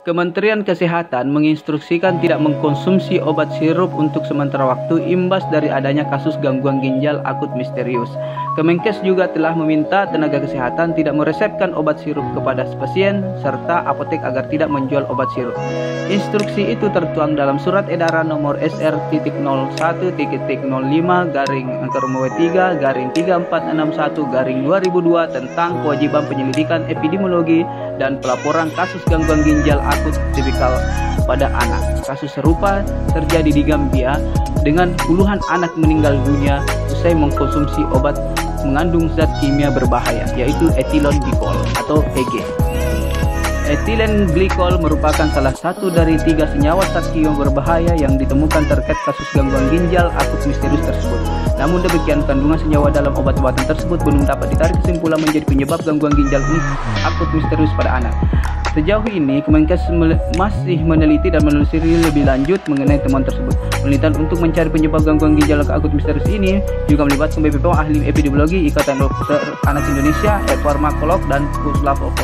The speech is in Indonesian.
Kementerian Kesehatan menginstruksikan tidak mengkonsumsi obat sirup untuk sementara waktu imbas dari adanya kasus gangguan ginjal akut misterius. Kemenkes juga telah meminta tenaga kesehatan tidak meresepkan obat sirup kepada pasien serta apotek agar tidak menjual obat sirup. Instruksi itu tertuang dalam surat edaran nomor SR.01.005/3-3461/2002 tentang kewajiban penyelidikan epidemiologi dan pelaporan kasus gangguan ginjal akut tipikal pada anak. Kasus serupa terjadi di Gambia dengan puluhan anak meninggal dunia usai mengkonsumsi obat mengandung zat kimia berbahaya yaitu ethylene glycol atau EG. Ethylene glycol merupakan salah satu dari 3 senyawa zat kimia berbahaya yang ditemukan terkait kasus gangguan ginjal akut misterius tersebut. Namun demikian, kandungan senyawa dalam obat-obatan tersebut belum dapat ditarik kesimpulan menjadi penyebab gangguan ginjal akut misterius pada anak. Sejauh ini, Kemenkes masih meneliti dan menelusuri lebih lanjut mengenai temuan tersebut. Penelitian untuk mencari penyebab gangguan ginjal akut misterius ini juga melibatkan BPOM, ahli epidemiologi, Ikatan Dokter Anak Indonesia, farmakolog, dan puslapor.